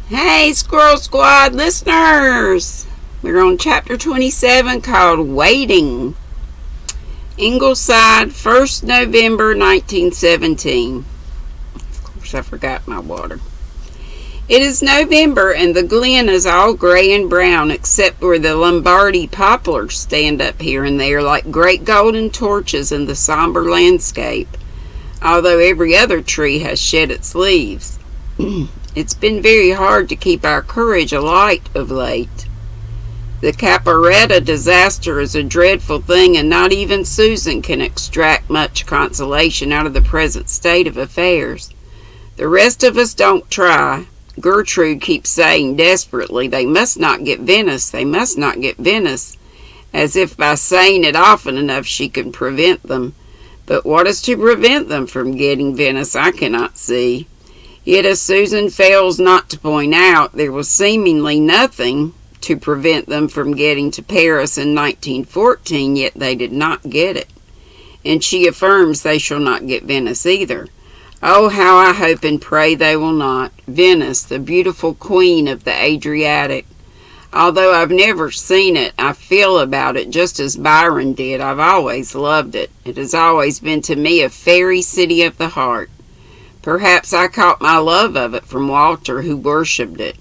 Hey, Squirrel Squad listeners! We're on chapter 27 called Waiting. Ingleside, 1st November 1917. Of course, I forgot my water. It is November and the glen is all gray and brown except where the Lombardy poplars stand up here and there like great golden torches in the somber landscape, although every other tree has shed its leaves. It's been very hard to keep our courage alight of late. The Caparetta disaster is a dreadful thing, and not even Susan can extract much consolation out of the present state of affairs. The rest of us don't try. Gertrude keeps saying desperately, "They must not get Venice, they must not get Venice," as if by saying it often enough she can prevent them. But what is to prevent them from getting Venice, I cannot see. Yet as Susan fails not to point out, there was seemingly nothing to prevent them from getting to Paris in 1914, yet they did not get it. And she affirms they shall not get Venice either. Oh, how I hope and pray they will not. Venice, the beautiful queen of the Adriatic. Although I've never seen it, I feel about it just as Byron did. I've always loved it. It has always been to me a fairy city of the heart. Perhaps I caught my love of it from Walter, who worshipped it.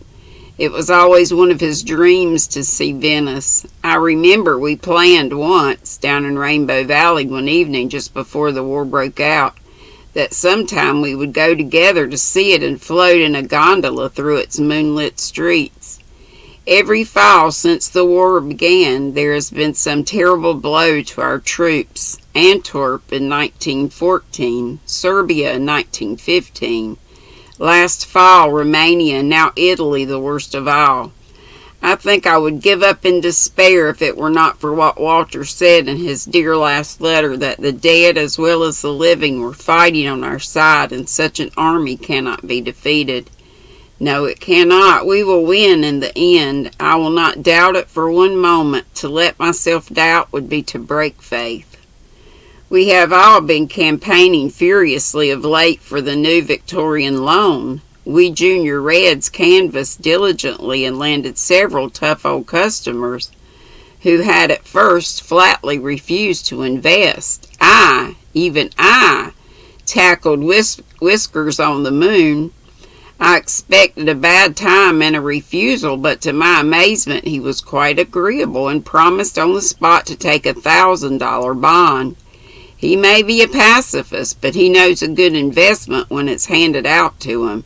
It was always one of his dreams to see Venice. I remember we planned once, down in Rainbow Valley one evening just before the war broke out, that sometime we would go together to see it and float in a gondola through its moonlit streets. Every fall since the war began, there has been some terrible blow to our troops. Antwerp in 1914, Serbia in 1915, last fall Romania, and now Italy, the worst of all. I think I would give up in despair if it were not for what Walter said in his dear last letter, that the dead as well as the living were fighting on our side, and such an army cannot be defeated. No, it cannot. We will win in the end. I will not doubt it for one moment. To let myself doubt would be to break faith. We have all been campaigning furiously of late for the new Victorian loan. We Junior Reds canvassed diligently and landed several tough old customers who had at first flatly refused to invest. Even I, tackled Whiskers on the Moon. I expected a bad time and a refusal, but to my amazement he was quite agreeable and promised on the spot to take $1,000 bond. He may be a pacifist, but he knows a good investment when it's handed out to him.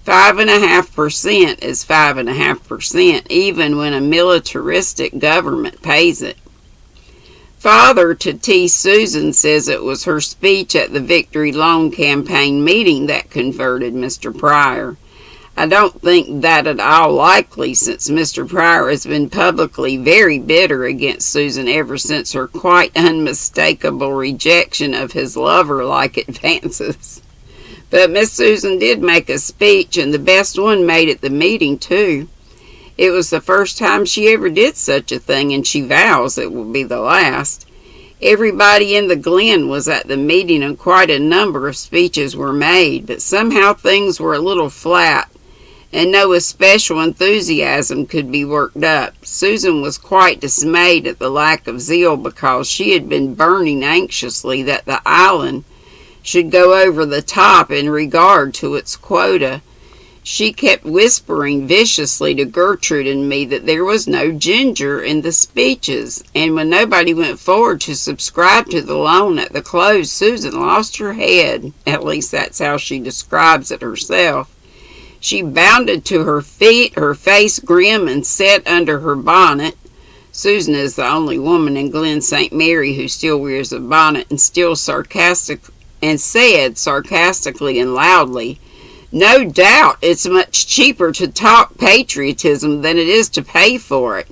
5.5% is 5.5%, even when a militaristic government pays it. Father to tease Susan says it was her speech at the Victory Loan Campaign meeting that converted Mr. Pryor. I don't think that at all likely, since Mr. Pryor has been publicly very bitter against Susan ever since her quite unmistakable rejection of his lover-like advances. But Miss Susan did make a speech, and the best one made at the meeting, too. It was the first time she ever did such a thing, and she vows it will be the last. Everybody in the glen was at the meeting, and quite a number of speeches were made, but somehow things were a little flat, and no especial enthusiasm could be worked up. Susan was quite dismayed at the lack of zeal, because she had been burning anxiously that the island should go over the top in regard to its quota. She kept whispering viciously to Gertrude and me that there was no ginger in the speeches, and when nobody went forward to subscribe to the loan at the close, Susan lost her head. At least that's how she describes it herself. She bounded to her feet, her face grim, and sat under her bonnet. Susan is the only woman in Glen St. Mary who still wears a bonnet, and said sarcastically and loudly, "No doubt it's much cheaper to talk patriotism than it is to pay for it.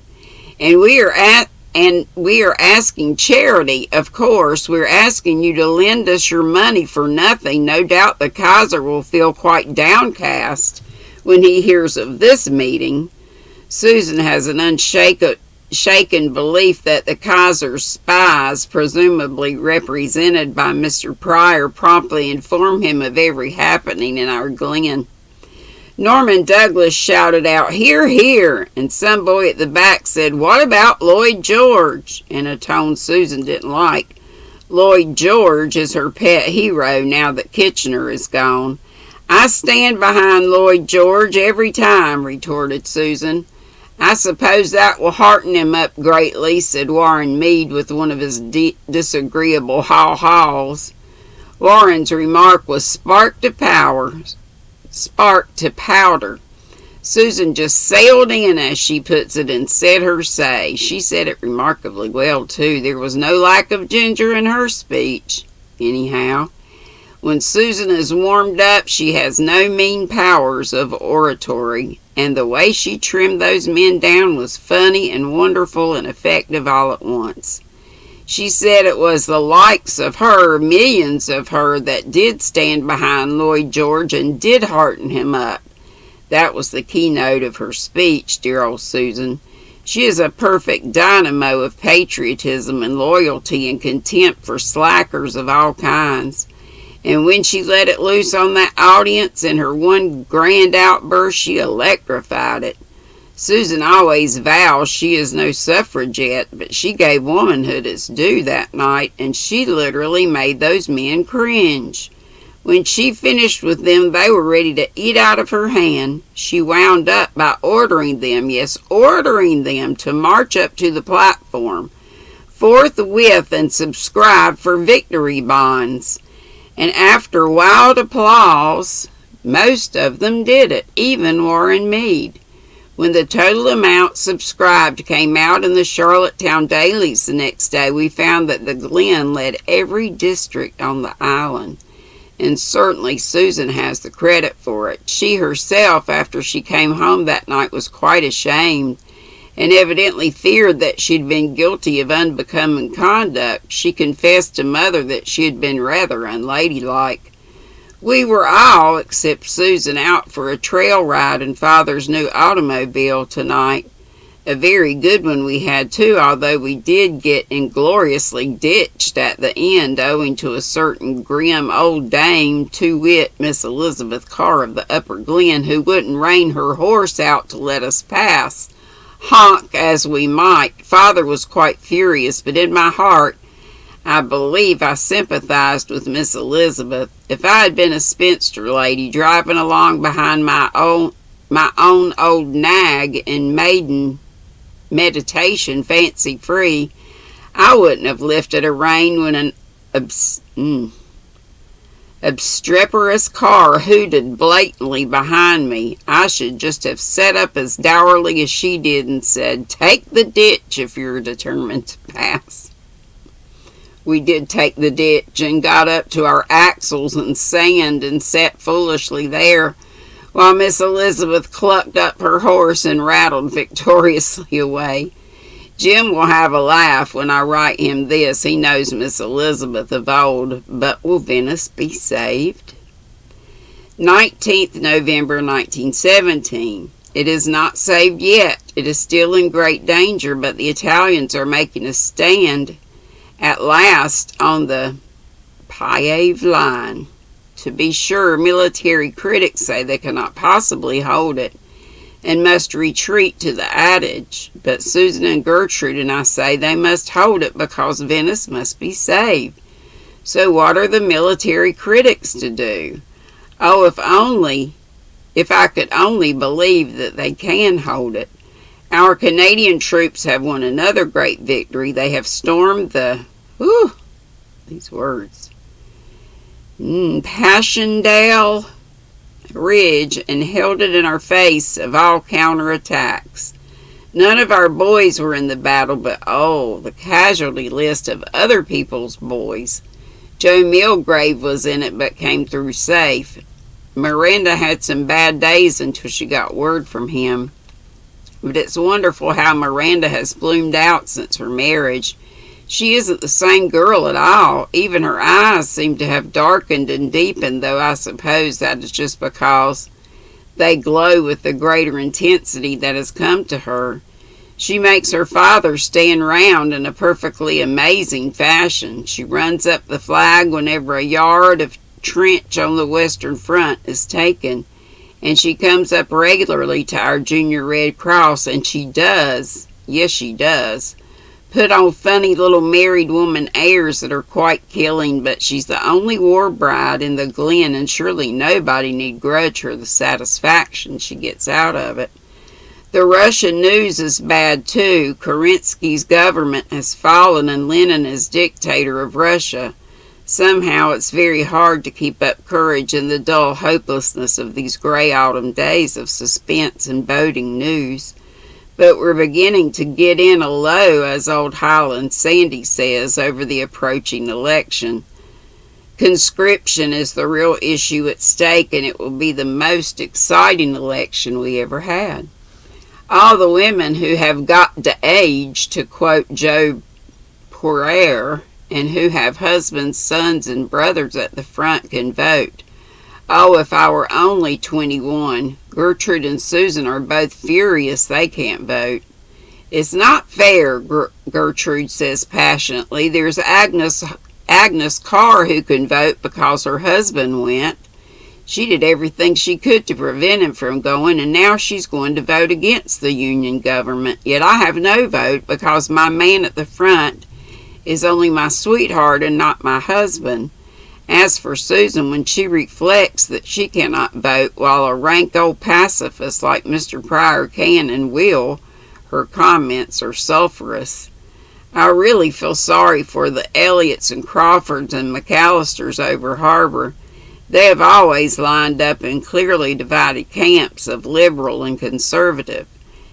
And we are asking charity. Of course, we're asking you to lend us your money for nothing. No doubt the Kaiser will feel quite downcast when he hears of this meeting." Susan has an unshaken belief that the Kaiser's spies, presumably represented by Mr. Pryor, promptly inform him of every happening in our glen. Norman Douglas shouted out, "Hear, hear," and some boy at the back said, "What about Lloyd George?" in a tone Susan didn't like. Lloyd George is her pet hero now that Kitchener is gone. "I stand behind Lloyd George every time," retorted Susan. "I suppose that will hearten him up greatly," said Warren Mead with one of his disagreeable haw-haws. Warren's remark was spark to powder. Susan just sailed in, as she puts it, and said her say. She said it remarkably well, too. There was no lack of ginger in her speech, anyhow. When Susan is warmed up, she has no mean powers of oratory, and the way she trimmed those men down was funny and wonderful and effective all at once. She said it was the likes of her, millions of her, that did stand behind Lloyd George and did hearten him up. That was the keynote of her speech, dear old Susan. She is a perfect dynamo of patriotism and loyalty and contempt for slackers of all kinds. And when she let it loose on that audience in her one grand outburst, she electrified it. Susan always vows she is no suffragette, but she gave womanhood its due that night, and she literally made those men cringe. When she finished with them, they were ready to eat out of her hand. She wound up by ordering them, yes, ordering them to march up to the platform forthwith and subscribe for victory bonds. And after wild applause, most of them did it, even Warren Mead. When the total amount subscribed came out in the Charlottetown dailies the next day, we found that the Glen led every district on the island. And certainly Susan has the credit for it. She herself, after she came home that night, was quite ashamed, and evidently feared that she'd been guilty of unbecoming conduct. She confessed to Mother that she had been rather unladylike. We were all, except Susan, out for a trail ride in Father's new automobile tonight. A very good one we had, too, although we did get ingloriously ditched at the end owing to a certain grim old dame, to wit, Miss Elizabeth Carr of the Upper Glen, who wouldn't rein her horse out to let us pass. Honk as we might, Father was quite furious, but in my heart I believe I sympathized with Miss Elizabeth. If I had been a spinster lady driving along behind my own old nag in maiden meditation, fancy free, I wouldn't have lifted a rein when an obstreperous car hooted blatantly behind me. I should just have set up as dourly as she did and said, "Take the ditch if you're determined to pass." We did take the ditch and got up to our axles in sand and sat foolishly there, while Miss Elizabeth clucked up her horse and rattled victoriously away. Jim will have a laugh when I write him this. He knows Miss Elizabeth of old, but will Venice be saved? 19th November 1917. It is not saved yet. It is still in great danger, but the Italians are making a stand at last on the Piave line. To be sure, military critics say they cannot possibly hold it and must retreat to the adage, but Susan and Gertrude and I say they must hold it because Venice must be saved. So what are the military critics to do? Oh, if I could only believe that they can hold it. Our Canadian troops have won another great victory. They have stormed the, Passchendaele Ridge and held it in our face of all counterattacks. None of our boys were in the battle, but the casualty list of other people's boys. Joe Milgrave was in it, but came through safe. Miranda had some bad days until she got word from him. But it's wonderful how Miranda has bloomed out since her marriage. She isn't the same girl at all. Even her eyes seem to have darkened and deepened, though I suppose that is just because they glow with the greater intensity that has come to her. She makes her father stand round in a perfectly amazing fashion. She runs up the flag whenever a yard of trench on the western front is taken. And she comes up regularly to our Junior Red Cross, and she does, yes she does, put on funny little married woman airs that are quite killing, but she's the only war bride in the Glen, and surely nobody need grudge her the satisfaction she gets out of it. The Russian news is bad too. Kerensky's government has fallen and Lenin is dictator of Russia. Somehow it's very hard to keep up courage in the dull hopelessness of these gray autumn days of suspense and boding news. But we're beginning to get in a low, as old Highland Sandy says, over the approaching election. Conscription is the real issue at stake, and it will be the most exciting election we ever had. All the women who have got to age, to quote Joe Poirier, and who have husbands, sons, and brothers at the front can vote. Oh, if I were only 21. Gertrude and Susan are both furious they can't vote. It's not fair, Gertrude says passionately. There's Agnes Carr who can vote because her husband went. She did everything she could to prevent him from going, and now she's going to vote against the Union government. Yet I have no vote because my man at the front is only my sweetheart and not my husband. As for Susan, when she reflects that she cannot vote while a rank old pacifist like Mr. Pryor can and will, her comments are sulphurous. I really feel sorry for the Elliots and Crawfords and McAllisters over harbor. They have always lined up in clearly divided camps of liberal and conservative,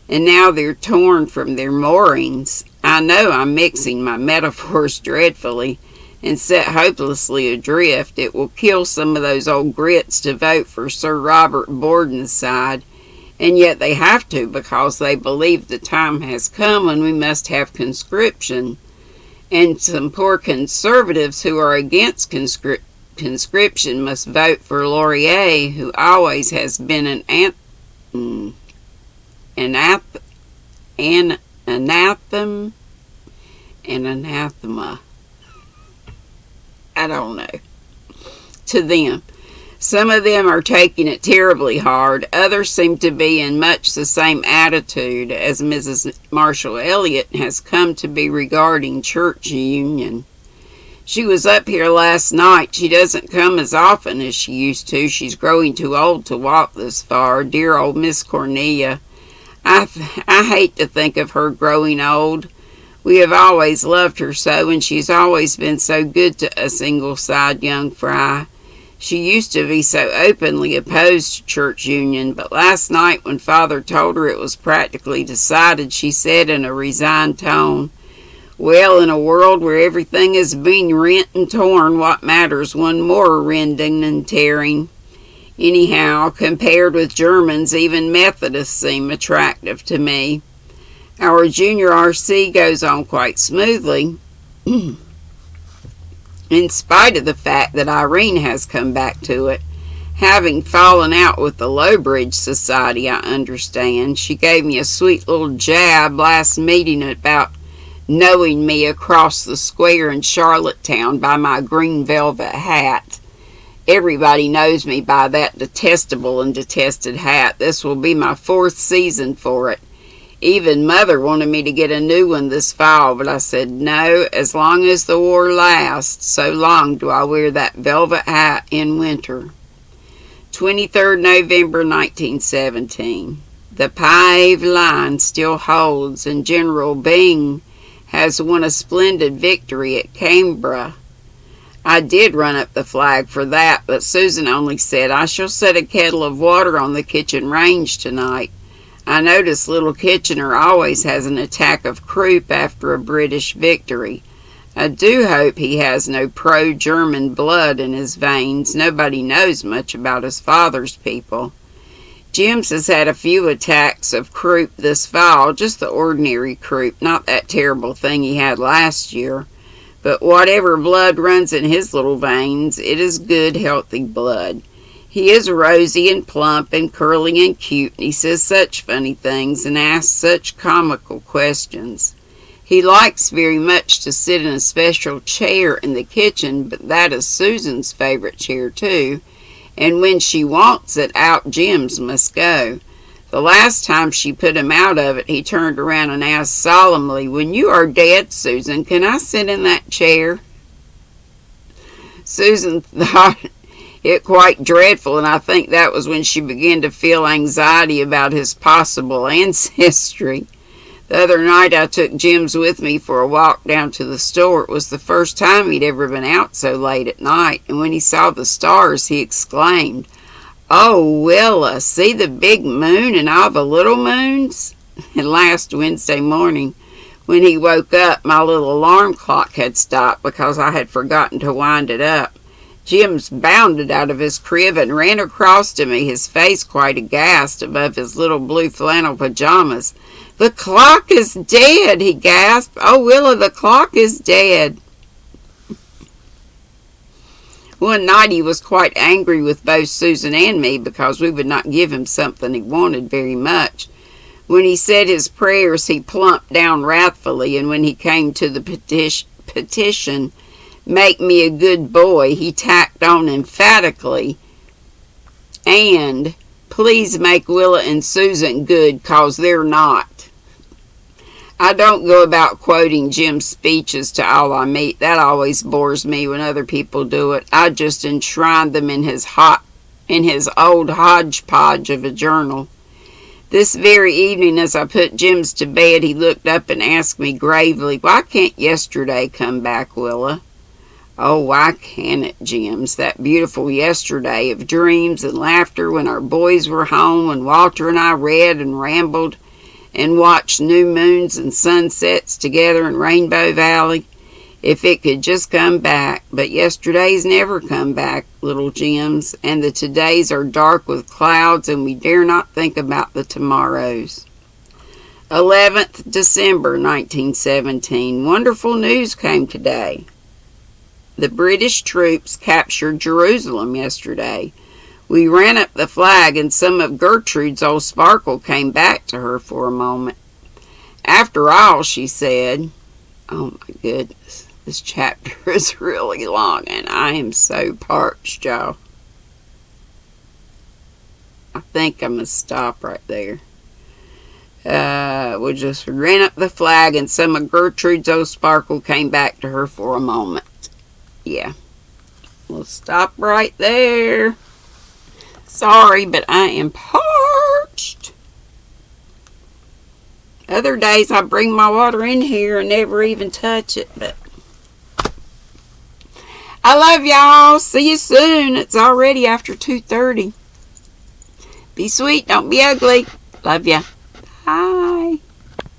and now they're torn from their moorings. I know I'm mixing my metaphors dreadfully and set hopelessly adrift. It will kill some of those old grits to vote for Sir Robert Borden's side, and yet they have to because they believe the time has come when we must have conscription. And some poor conservatives who are against conscription must vote for Laurier, who always has been an anathema. I don't know. To them. Some of them are taking it terribly hard. Others seem to be in much the same attitude as Mrs. Marshall Elliott has come to be regarding church union. She was up here last night. She doesn't come as often as she used to. She's growing too old to walk this far. Dear old Miss Cornelia. I hate to think of her growing old. We have always loved her so, and she's always been so good to us Ingleside young fry. She used to be so openly opposed to church union, but last night when Father told her it was practically decided, she said in a resigned tone, "Well, in a world where everything is being rent and torn, what matters one more rending and tearing? Anyhow, compared with Germans, even Methodists seem attractive to me." Our junior RC goes on quite smoothly, in spite of the fact that Irene has come back to it. Having fallen out with the Lowbridge Society, I understand. She gave me a sweet little jab last meeting about knowing me across the square in Charlottetown by my green velvet hat. Everybody knows me by that detestable and detested hat. This will be my 4th season for it. Even Mother wanted me to get a new one this fall, but I said no, as long as the war lasts, so long do I wear that velvet hat in winter. 23rd November 1917. The Piave line still holds, and General Byng has won a splendid victory at Cambrai. I did run up the flag for that, but Susan only said, "I shall set a kettle of water on the kitchen range tonight." I notice little Kitchener always has an attack of croup after a British victory. I do hope he has no pro-German blood in his veins. Nobody knows much about his father's people. Jim's has had a few attacks of croup this fall, just the ordinary croup, not that terrible thing he had last year. But whatever blood runs in his little veins, it is good, healthy blood. He is rosy and plump and curly and cute, and he says such funny things and asks such comical questions. He likes very much to sit in a special chair in the kitchen, but that is Susan's favorite chair too, and when she wants it out, Jims must go. The last time she put him out of it, he turned around and asked solemnly, "When you are dead, Susan, can I sit in that chair?" Susan thought it quite dreadful, and I think that was when she began to feel anxiety about his possible ancestry. The other night I took Jims with me for a walk down to the store. It was the first time he'd ever been out so late at night, and when he saw the stars, he exclaimed, "Oh, Willa, see the big moon and all the little moons?" And last Wednesday morning, when he woke up, my little alarm clock had stopped because I had forgotten to wind it up. Jims bounded out of his crib and ran across to me, his face quite aghast above his little blue flannel pajamas. "The clock is dead," he gasped. "Oh, Willa, the clock is dead." One night he was quite angry with both Susan and me because we would not give him something he wanted very much. When he said his prayers, he plumped down wrathfully, and when he came to the petition, "Make me a good boy," he tacked on emphatically, "And please make Willa and Susan good, 'cause they're not." I don't go about quoting Jim's speeches to all I meet. That always bores me when other people do it. I just enshrine them in his old hodgepodge of a journal. This very evening, as I put Jims to bed, he looked up and asked me gravely, "Why can't yesterday come back, Willa?" "Oh, why can't it, Jims? That beautiful yesterday of dreams and laughter when our boys were home and Walter and I read and rambled and watched new moons and sunsets together in Rainbow Valley. If it could just come back. But yesterday's never come back, little Jims, and the todays are dark with clouds, and we dare not think about the tomorrows." 11th December 1917. Wonderful news came today. The British troops captured Jerusalem yesterday. We ran up the flag, and some of Gertrude's old sparkle came back to her for a moment. "After all," she said, oh my goodness, this chapter is really long, and I am so parched, y'all. I think I must stop right there. We just ran up the flag, and some of Gertrude's old sparkle came back to her for a moment. Yeah, we'll stop right there. Sorry, but I am parched. Other days I bring my water in here and never even touch it, but I love y'all. See you soon. It's already after 2:30. Be sweet. Don't be ugly. Love ya. Bye.